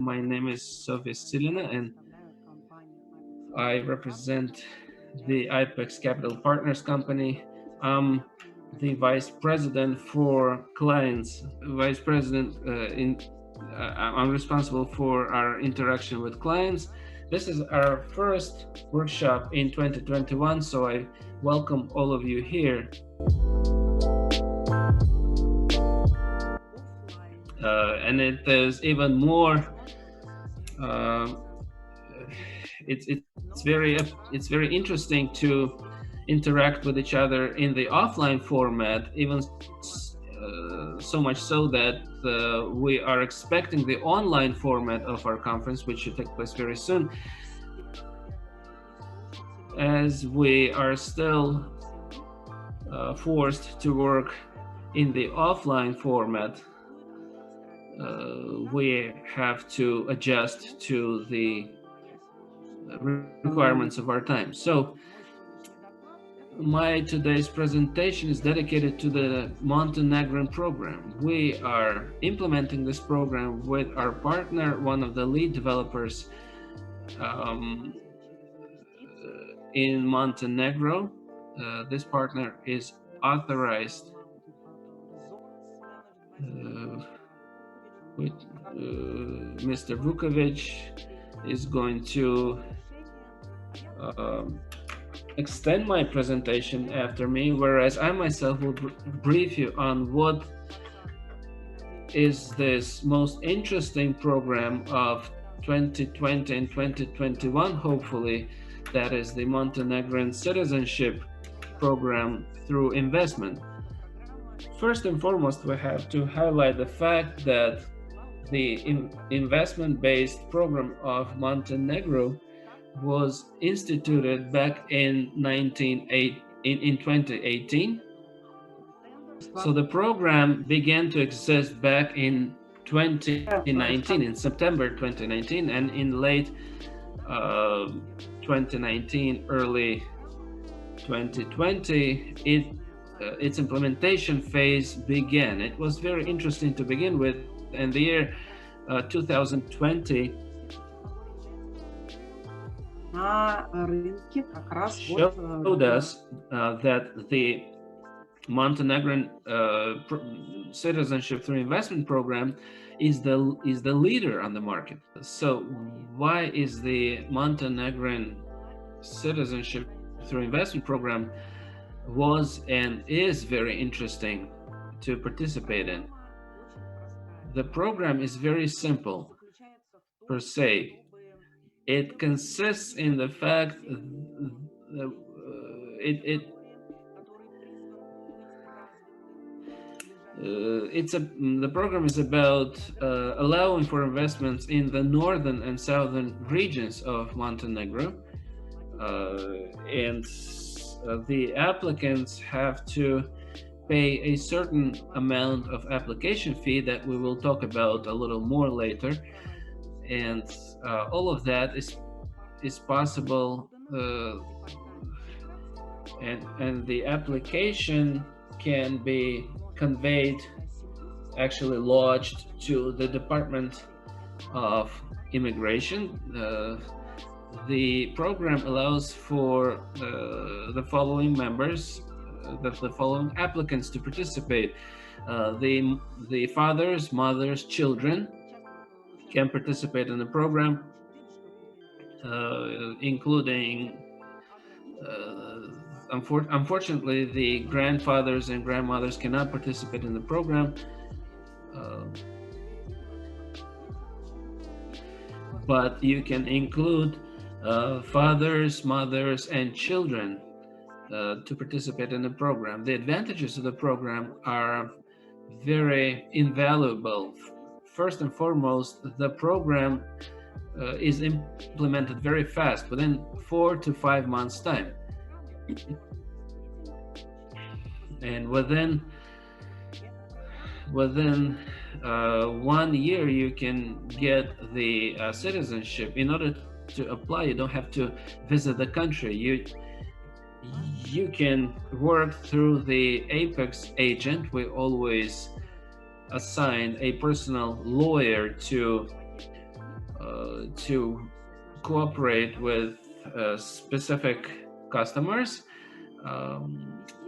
My name is Sofya Silina, and I represent the IPEX Capital Partners Company. I'm the vice president for clients, vice president I'm responsible for our interaction with clients. This is our first workshop in 2021, so I welcome all of you here. And it is even more it's very interesting to interact with each other in the offline format, even so much so that we are expecting the online format of our conference, which should take place very soon, as we are still forced to work in the offline format. We have to adjust to the requirements of our time. So my today's presentation is dedicated to the Montenegrin program. We are implementing this program with our partner, one of the lead developers in Montenegro. This partner is authorized with Mr. Vukovic is going to extend my presentation after me, whereas I myself will brief you on what is this most interesting program of 2020 and 2021, hopefully, that is the Montenegrin Citizenship program through investment. First and foremost, we have to highlight the fact that the investment-based program of Montenegro was instituted back in 2018. So the program began to exist back in 2019, in September 2019, and in late 2019, early 2020, its implementation phase began. It was very interesting to begin with, and the year 2020 showed us that the Montenegrin citizenship through investment program is the leader on the market. So why is the Montenegrin citizenship through investment program was and is very interesting to participate in? The program is very simple per se. It consists in the fact that the program is about allowing for investments in the northern and southern regions of Montenegro, and the applicants have to pay a certain amount of application fee that we will talk about a little more later, and all of that is possible, and the application can be conveyed, actually lodged to the Department of Immigration. The program allows for the following members, the following applicants to participate. The fathers, mothers, children can participate in the program, including unfortunately, the grandfathers and grandmothers cannot participate in the program, but you can include fathers, mothers, and children to participate in the program. The advantages of the program are very invaluable. First and foremost, the program is implemented very fast, within 4 to 5 months' time. And within 1 year, you can get the citizenship. In order to apply, you don't have to visit the country. You can work through the Apex agent. We always assign a personal lawyer to to cooperate with specific customers.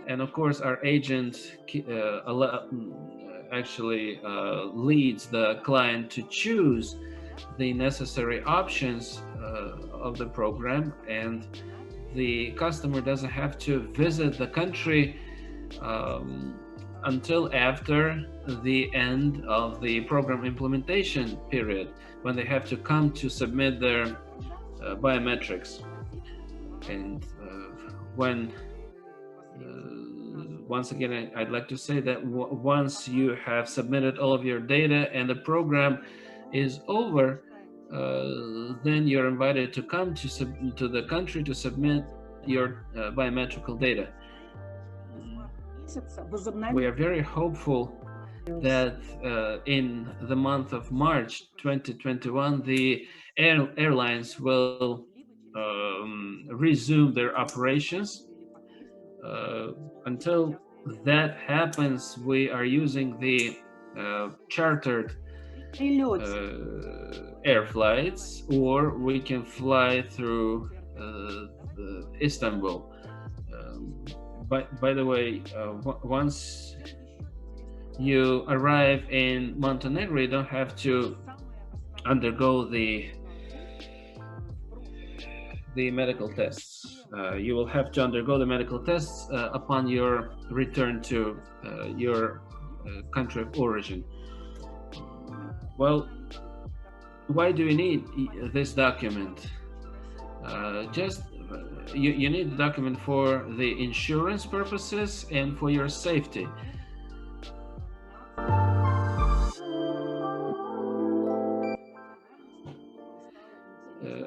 And of course, our agent actually leads the client to choose the necessary options of the program, and the customer doesn't have to visit the country um, until after the end of the program implementation period, when they have to come to submit their biometrics. And when once again, I'd like to say that once you have submitted all of your data and the program is over, then you're invited to come to the country to submit your biometrical data. We are very hopeful that in the month of March 2021, the airlines will resume their operations. Until that happens, we are using the chartered air flights, or we can fly through Istanbul. By the way, once you arrive in Montenegro, you don't have to undergo the medical tests. You will have to undergo the medical tests upon your return to your country of origin. Well, why do you need this document? You need the document for the insurance purposes and for your safety.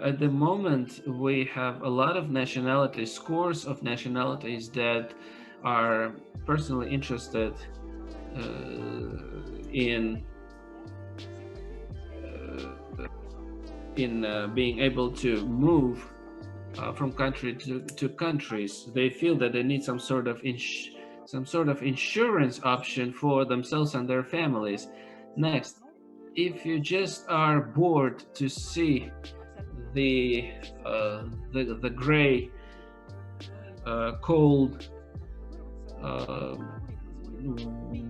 At the moment, we have a lot of nationalities, scores of nationalities that are personally interested in being able to move from country to countries. They feel that they need some sort of insurance option for themselves and their families. Next, if you just are bored to see the gray, cold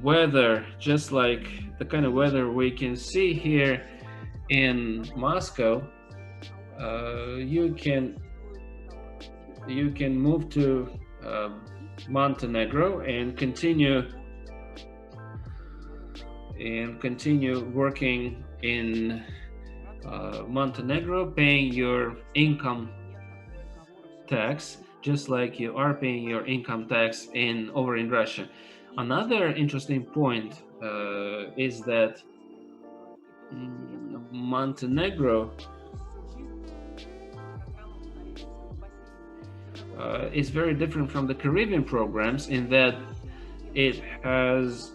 weather, just like the kind of weather we can see here in Moscow, you can move to Montenegro and continue working in Montenegro, paying your income tax, just like you are paying your income tax over in Russia. Another interesting point is that Montenegro is very different from the Caribbean programs in that it has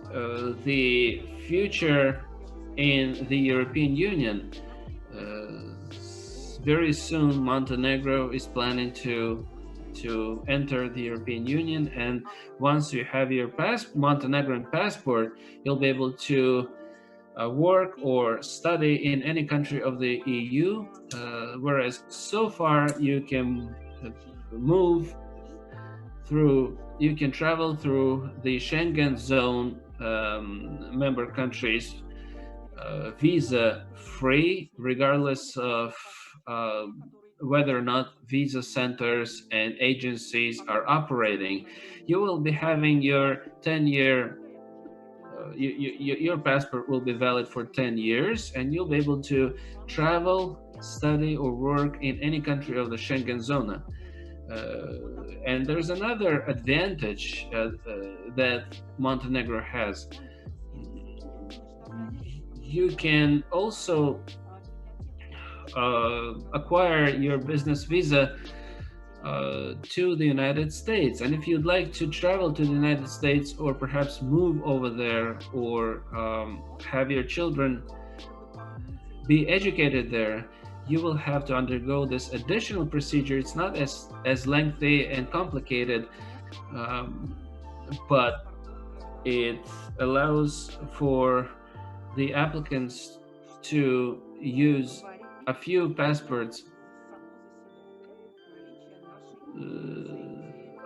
the future in the European Union. Very soon, Montenegro is planning to enter the European Union, and once you have your Montenegrin passport, you'll be able to work or study in any country of the EU, whereas so far you can travel through the Schengen zone member countries visa free, regardless of whether or not visa centers and agencies are operating. You will be having your 10-year your passport will be valid for 10 years, and you'll be able to travel, study, or work in any country of the Schengen zone. And there's another advantage that Montenegro has. You can also acquire your business visa to the United States, and if you'd like to travel to the United States, or perhaps move over there, or have your children be educated there, you will have to undergo this additional procedure. It's not as lengthy and complicated, but it allows for the applicants to use a few passports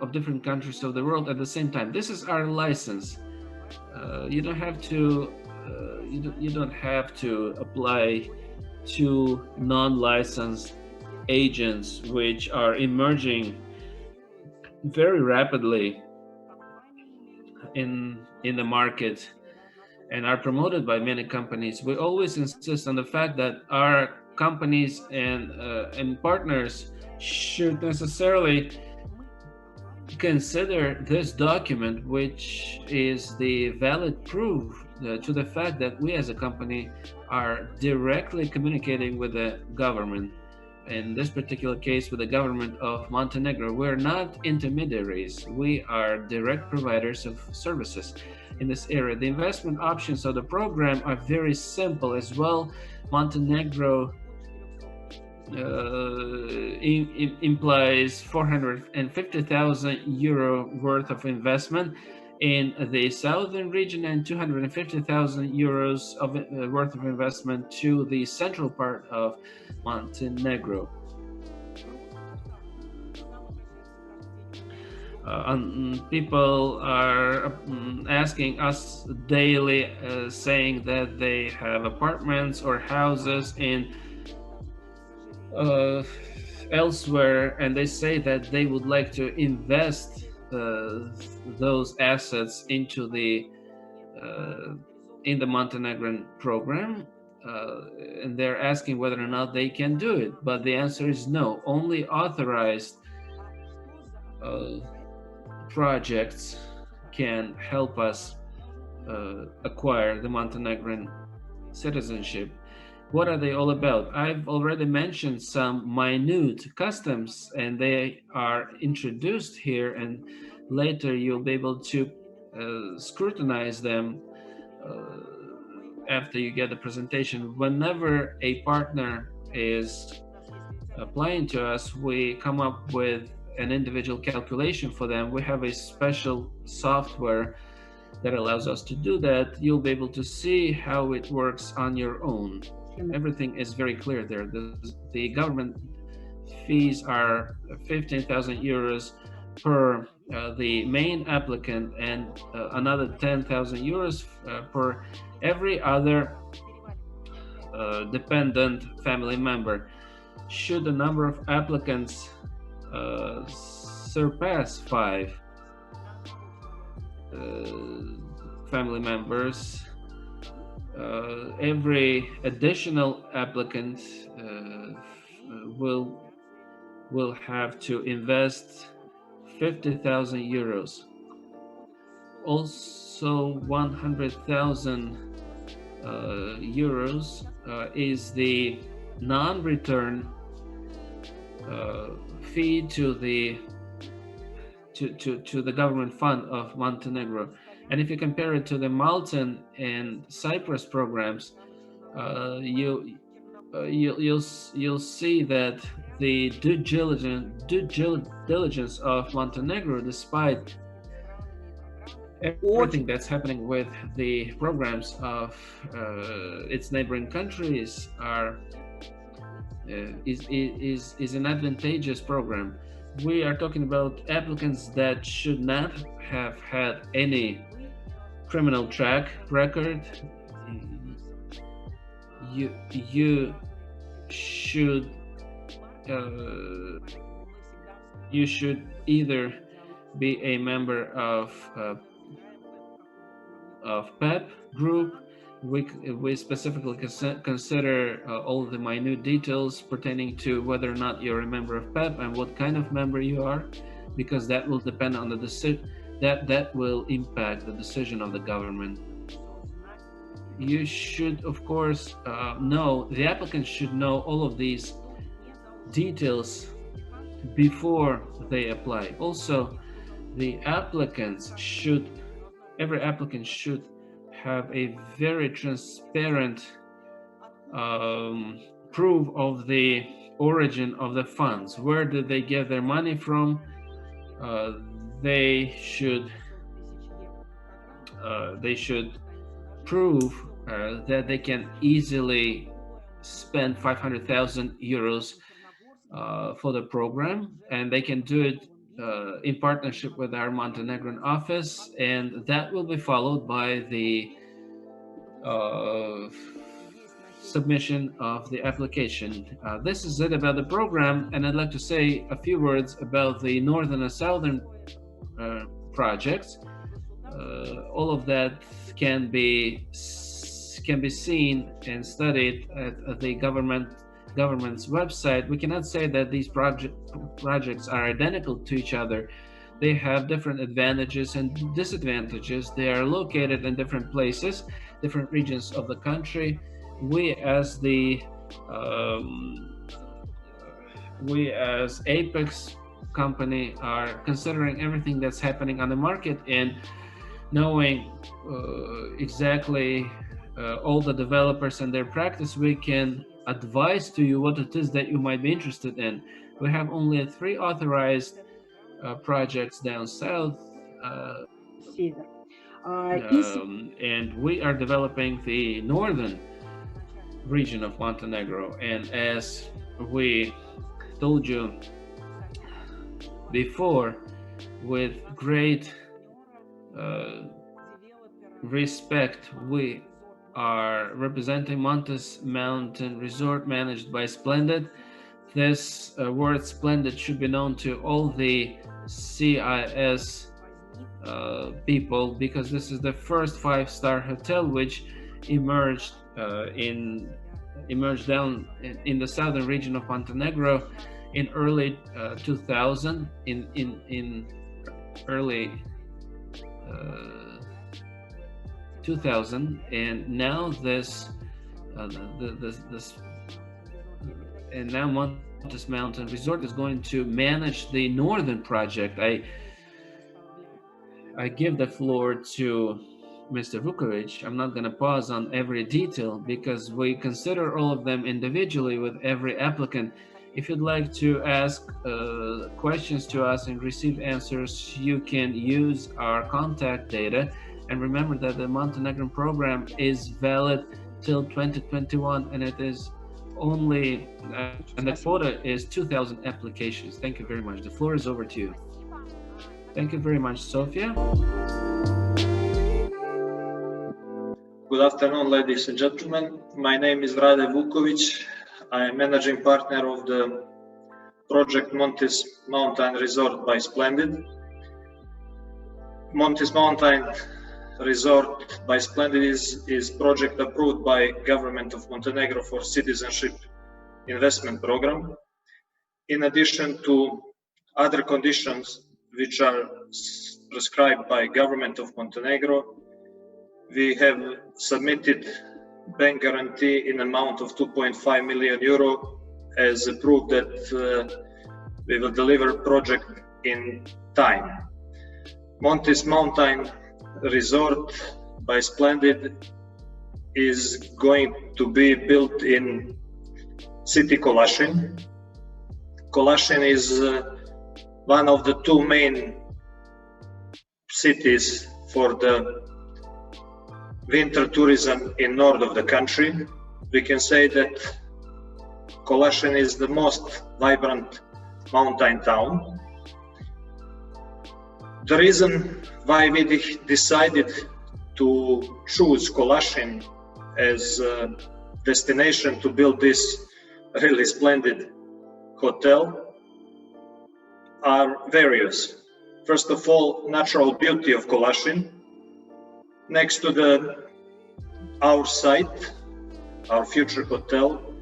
of different countries of the world at the same time. This is our license. You don't have to. You don't have to apply to non-licensed agents, which are emerging very rapidly in the market and are promoted by many companies. We always insist on the fact that our companies and partners should necessarily consider this document, which is the valid proof to the fact that we as a company are directly communicating with the government. In this particular case, with the government of Montenegro, we're not intermediaries. We are direct providers of services in this area. The investment options of the program are very simple as well. Montenegro implies 450,000 euro worth of investment in the southern region and 250,000 euros of worth of investment to the central part of Montenegro. People are asking us daily, saying that they have apartments or houses in elsewhere, and they say that they would like to invest those assets into the in the Montenegrin program, and they're asking whether or not they can do it. But the answer is no. Only authorized projects can help us acquire the Montenegrin citizenship. What are they all about? I've already mentioned some minute customs, and they are introduced here, and later you'll be able to scrutinize them after you get the presentation. Whenever a partner is applying to us, we come up with an individual calculation for them. We have a special software that allows us to do that. You'll be able to see how it works on your own. Everything is very clear there. The government fees are 15,000 euros per the main applicant, and another 10,000 euros per every other dependent family member. Should the number of applicants surpass 5 family members, every additional applicant will have to invest 50,000 euros. Also, 100,000 euros is the non-return fee to the government fund of Montenegro. And if you compare it to the Maltan and Cyprus programs, you'll see that the due diligence of Montenegro, despite everything that's happening with the programs of its neighboring countries, is an advantageous program. We are talking about applicants that should not have had any criminal track record. You should either be a member of PEP group. We specifically consider all the minute details pertaining to whether or not you're a member of PEP and what kind of member you are, because that will depend on the decision. That will impact the decision of the government. You should, of course, know, the applicant should know all of these details before they apply. Also, every applicant should have a very transparent proof of the origin of the funds. Where did they get their money from? They should prove that they can easily spend 500,000 euros for the program, and they can do it in partnership with our Montenegrin office, and that will be followed by the submission of the application. This is it about the program, and I'd like to say a few words about the northern and southern projects. All of that can be seen and studied at the government's website. We cannot say that these projects are identical to each other. They have different advantages and disadvantages. They are located in different places, different regions of the country. We as Apex company are considering everything that's happening on the market and knowing exactly all the developers and their practice. We can advise to you what it is that you might be interested in. We have only 3 authorized projects down south, and we are developing the northern region of Montenegro. And as we told you before, with great respect, we are representing Montis Mountain Resort managed by Splendid. This word Splendid should be known to all the CIS people, because this is the first 5-star hotel which emerged down in the southern region of Montenegro in early 2000, in early 2000, and now Montis Mountain Resort is going to manage the northern project. I give the floor to Mr. Vukovic. I'm not going to pause on every detail because we consider all of them individually with every applicant. If you'd like to ask questions to us and receive answers, you can use our contact data. And remember that the Montenegrin program is valid till 2021, and it is only, and the quota is 2,000 applications. Thank you very much. The floor is over to you. Thank you very much, Sophia. Good afternoon, ladies and gentlemen. My name is Rade Vukovic. I am managing partner of the project Montis Mountain Resort by Splendid. Montis Mountain Resort by Splendid is project approved by Government of Montenegro for Citizenship investment program. In addition to other conditions which are prescribed by Government of Montenegro, we have submitted bank guarantee in amount of 2.5 million euro as a proof that we will deliver project in time. Montis Mountain Resort by Splendid is going to be built in city Kolashin. Kolashin is one of the 2 main cities for the winter tourism in north of the country. We can say that Kolashin is the most vibrant mountain town. The reason why we decided to choose Kolashin as a destination to build this really splendid hotel are various. First of all, natural beauty of Kolashin. Next to our site, our future hotel,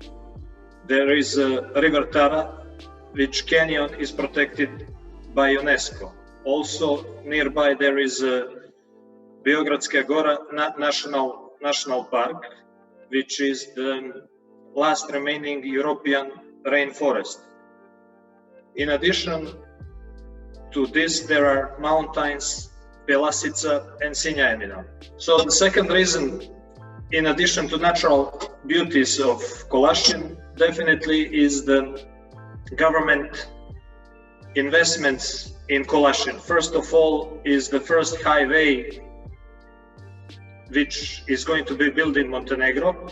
there is a river Tara, which canyon is protected by UNESCO. Also nearby there is a Beogradska Gora National Park, which is the last remaining European rainforest. In addition to this, there are mountains Pelasica and Sinjajina. So the second reason, in addition to natural beauties of Kolashin, definitely is the government investments in Kolashin. First of all is the first highway which is going to be built in Montenegro.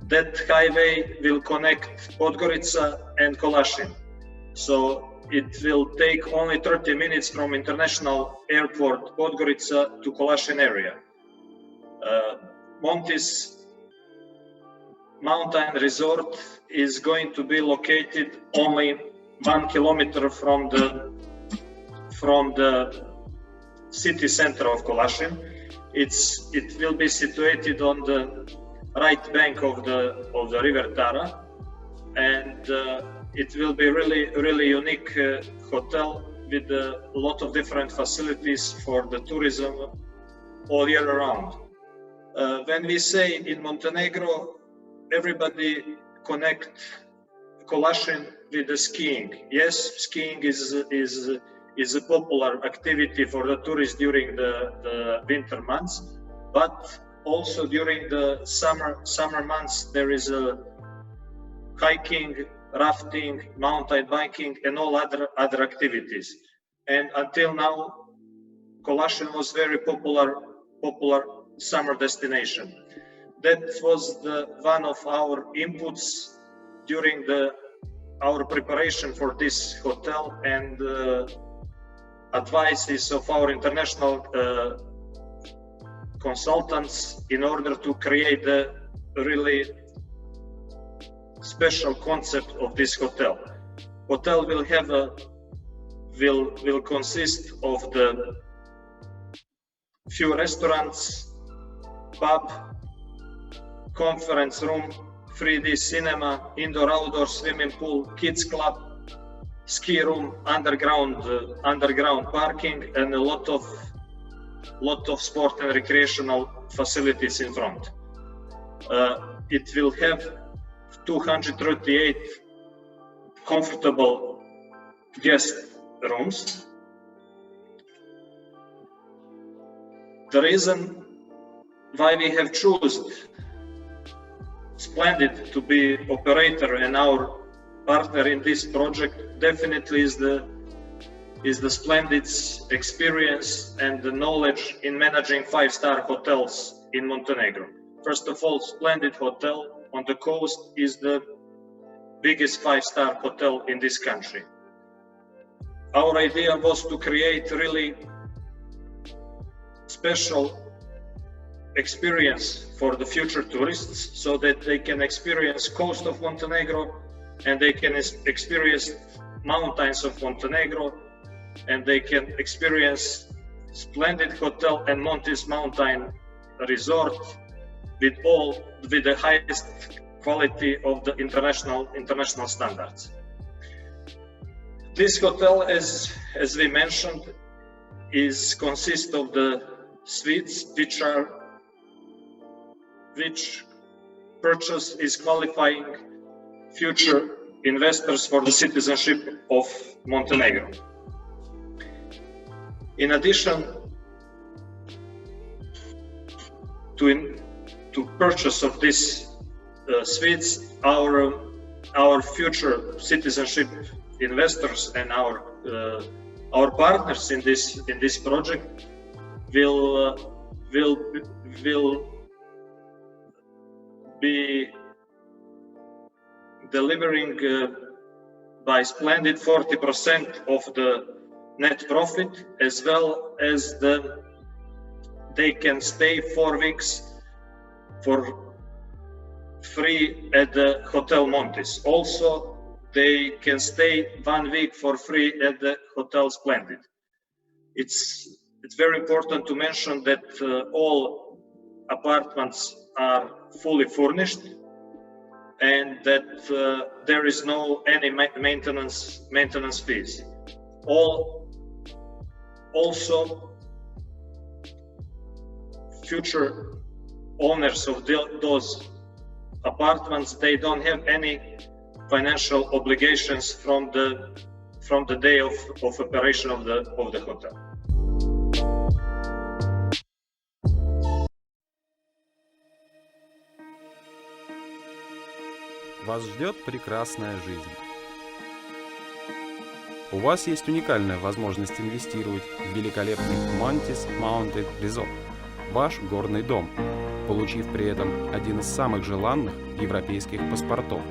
that highway will connect Podgorica and Kolashin. So it will take only 30 minutes from International Airport Podgorica to Kolashin area. Montis Mountain Resort is going to be located only 1 kilometer from the city center of Kolashin. It will be situated on the right bank of the river Tara, and it will be really unique hotel with a lot of different facilities for the tourism all year around. When we say in Montenegro, everybody connect Kolashin with the skiing. Yes, skiing is a popular activity for the tourists during the winter months, but also during the summer months there is a hiking, rafting, mountain biking, and all other activities. And until now, Kolashin was very popular summer destination. That was one of our inputs during our preparation for this hotel, and advices of our international consultants in order to create a really special concept of this hotel. Hotel will consist of the few restaurants, pub, conference room, 3D cinema, indoor-outdoor swimming pool, kids club, ski room, underground parking, and a lot of sport and recreational facilities in front. It will have 238 comfortable guest rooms. The reason why we have chosen Splendid to be operator and our partner in this project definitely is the Splendid's experience and the knowledge in managing 5-star hotels in Montenegro. First of all, Splendid Hotel on the coast is the biggest 5-star hotel in this country. Our idea was to create really special experience for the future tourists so that they can experience coast of Montenegro and they can experience mountains of Montenegro and they can experience Splendid Hotel and Montis Mountain Resort with the highest quality of the international standards. This hotel, as we mentioned, consists of the suites which purchase is qualifying future investors for the citizenship of Montenegro. In addition to purchase of these suites, our future citizenship investors and our partners in this project will be delivering by Splendid 40% of the net profit, as well as they can stay 4 weeks for free at the Hotel Montis. Also, they can stay 1 week for free at the Hotel Splendid. It's very important to mention that all apartments are fully furnished and that there is any maintenance fees. Also, future owners of those apartments, they don't have any financial obligations from the day of operation of the hotel. Вас ждет прекрасная жизнь. У вас есть уникальная возможность инвестировать в великолепный Montis Mountain Resort, ваш горный дом. получив при этом один из самых желанных европейских паспортов.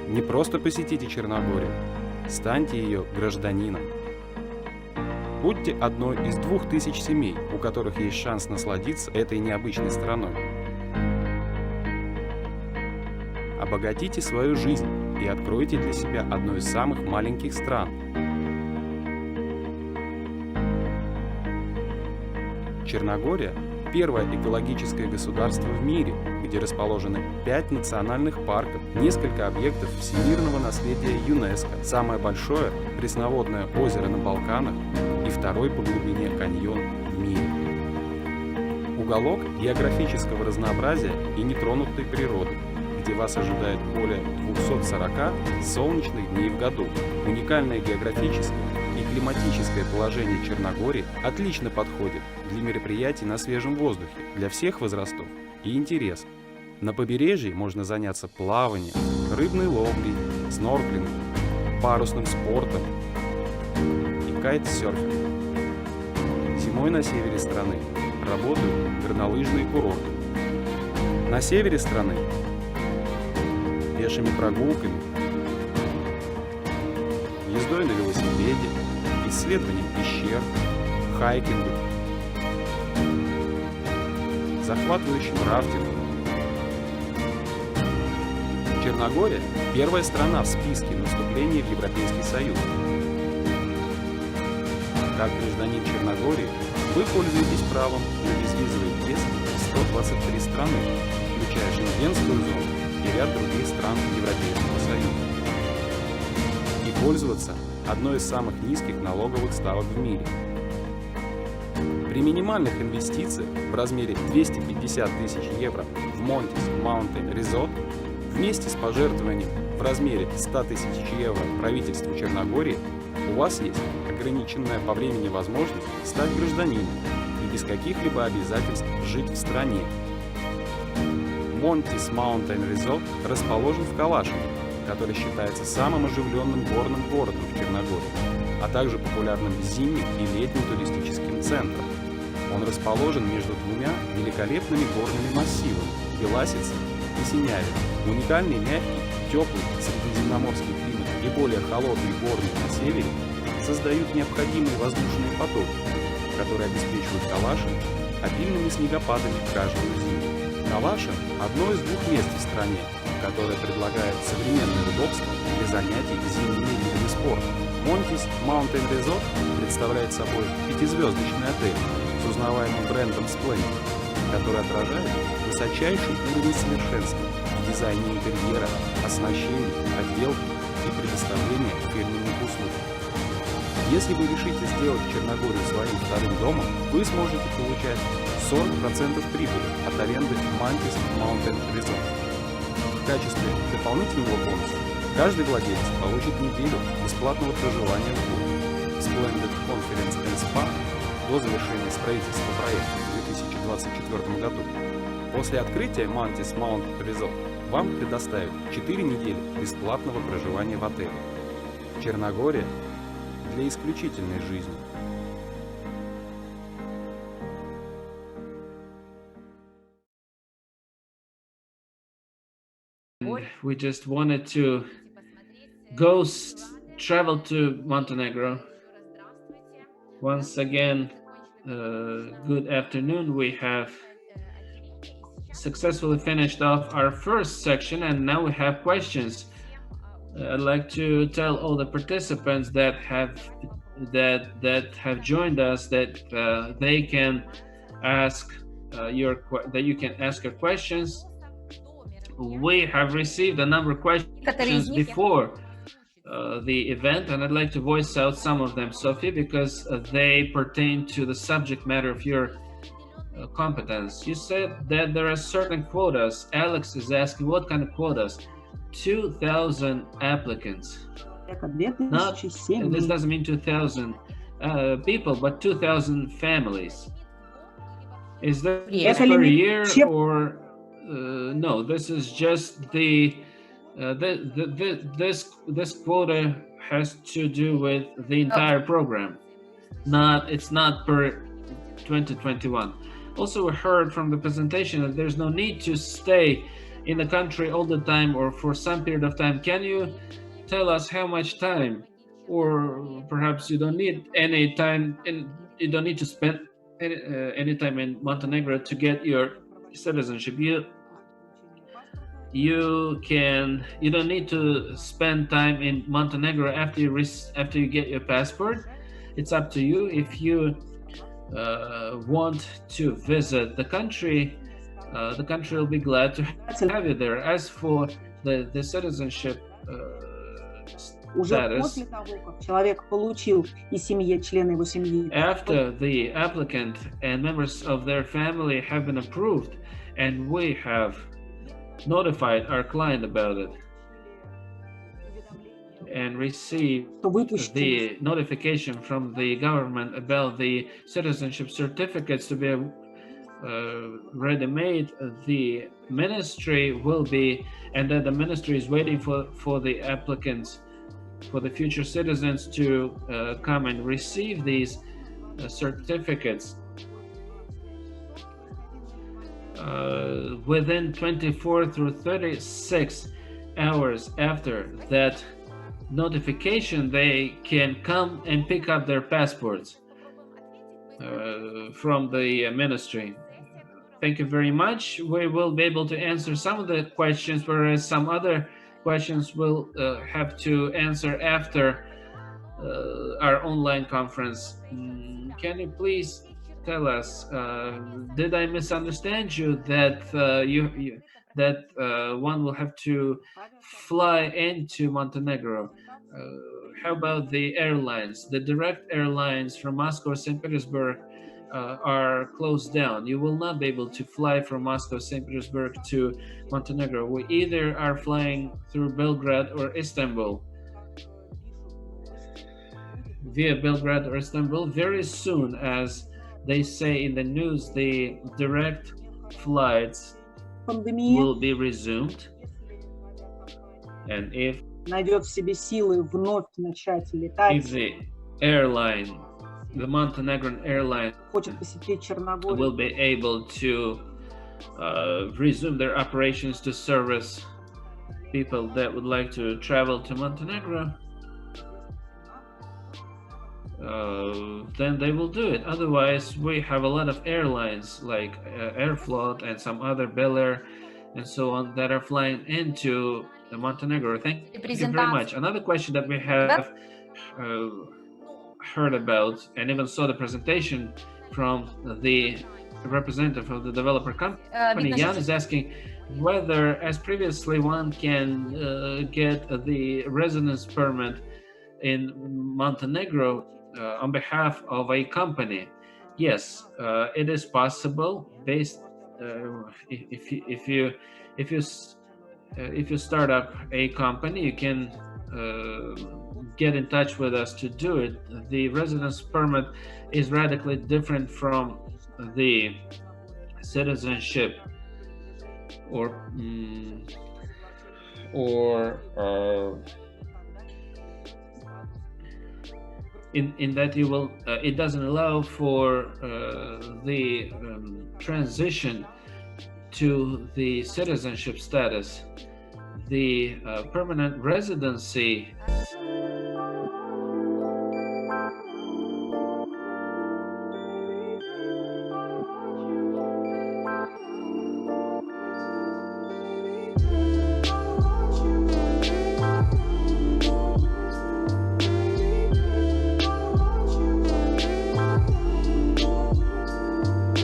Не просто посетите Черногорию, станьте ее гражданином. Будьте одной из 2000 семей, у которых есть шанс насладиться этой необычной страной. Обогатите свою жизнь и откройте для себя одну из самых маленьких стран. Черногория – первое экологическое государство в мире, где расположены 5 национальных парков, несколько объектов всемирного наследия ЮНЕСКО, самое большое пресноводное озеро на Балканах и второй по глубине каньон в мире. Уголок географического разнообразия и нетронутой природы, где вас ожидает более 240 солнечных дней в году. Уникальное географическое и климатическое положение Черногории отлично подходит для мероприятий на свежем воздухе для всех возрастов и интересов. На побережье можно заняться плаванием, рыбной ловлей, снорклингом, парусным спортом и кайтсерфингом. Зимой на севере страны работают горнолыжные курорты. На севере страны пешими прогулками, ездой на велосипеде, исследованием пещер, хайкингом, захватывающим рафтингом. Черногория – первая страна в списке на вступление в Европейский Союз. Как гражданин Черногории вы пользуетесь правом на безвизовый въезд в 123 страны, включая Шенгенскую зону и ряд других стран Европейского Союза. И пользоваться одной из самых низких налоговых ставок в мире. При минимальных инвестициях в размере 250 тысяч евро в Montis Mountain Resort вместе с пожертвованием в размере 100 тысяч евро правительству Черногории у вас есть ограниченная по времени возможность стать гражданином и без каких-либо обязательств жить в стране. Montis Mountain Resort расположен в Колашине, который считается самым оживленным горным городом в Черногории, а также популярным зимним и летним туристическим центром. Он расположен между двумя великолепными горными массивами – Беласицей и Синявиной. Уникальный мягкий, теплый средиземноморский климат и более холодные горы на севере создают необходимые воздушные потоки, которые обеспечивают Колашин обильными снегопадами каждую зиму. Колашин – одно из 2 мест в стране, которое предлагает современные удобства для занятий зимними видами спорта. Montis Mountain Resort представляет собой 5-звездочный отель с узнаваемым брендом Splendid, который отражает высочайший уровень совершенства в дизайне интерьера, оснащении, отделке и предоставлении фирменных услуг. Если вы решите сделать Черногорию своим вторым домом, вы сможете получать 40% прибыли от аренды Montis Mountain Resort. В качестве дополнительного бонуса каждый владелец получит неделю бесплатного проживания в год в Splendid Conference and Spa до завершения строительства проекта в 2024 году. После открытия Montis Mountain Resort вам предоставят 4 недели бесплатного проживания в отеле. Черногория для исключительной жизни. We just wanted to travel to Montenegro. Once again, good afternoon. We have successfully finished off our first section and now we have questions. I'd like to tell all the participants that have joined us that they can ask you can ask your questions. We have received a number of questions before the event, and I'd like to voice out some of them, Sophia, because they pertain to the subject matter of your competence. You said that there are certain quotas. Alex is asking what kind of quotas? 2,000 applicants. This doesn't mean 2,000 people, but 2,000 families. Is that per year or no? This is just this quota has to do with the entire program. It's not per 2021. Also, we heard from the presentation that there's no need to stay in the country all the time or for some period of time. Can you tell us how much time, or perhaps you don't need any time, and you don't need to spend any time in Montenegro to get your citizenship? You don't need to spend time in Montenegro after you get your passport. It's up to you. If you want to visit the country will be glad to have you there. As for the citizenship Уже status, после того, как человек получил и семье, члены его семьи, after the applicant and members of their family have been approved, and we have notified our client about it and received the notification from the government about the citizenship certificates to be ready-made, the ministry will be, and then the ministry is waiting for the applicants, for the future citizens to come and receive these certificates. Within 24 through 36 hours after that notification, they can come and pick up their passports from the ministry. Thank you very much. We will be able to answer some of the questions, whereas some other questions will have to answer after our online conference. Can you please tell us, did I misunderstand you that one will have to fly into Montenegro? How about the airlines? The direct airlines from Moscow or St. Petersburg are closed down. You will not be able to fly from Moscow, St. Petersburg to Montenegro. We either are flying through Belgrade or Istanbul. Via Belgrade or Istanbul. Very soon, as they say in the news, the direct flights will be resumed. And if найдет в себе силы вновь начать if летать, the Montenegrin airline хочет посетить Черногорию, will be able to resume their operations to service people that would like to travel to Montenegro, then they will do it. Otherwise, we have a lot of airlines like Airflot and some other Bel Air and so on that are flying into Montenegro. Thank you very much. Another question that we have heard about and even saw the presentation from the representative of the developer company, Jan, is asking whether, as previously, one can get the residence permit in Montenegro on behalf of a company. Yes, it is possible. Based if you start up a company, you can get in touch with us to do it. The residence permit is radically different from the citizenship in that you will it doesn't allow for the transition to the citizenship status. The permanent residency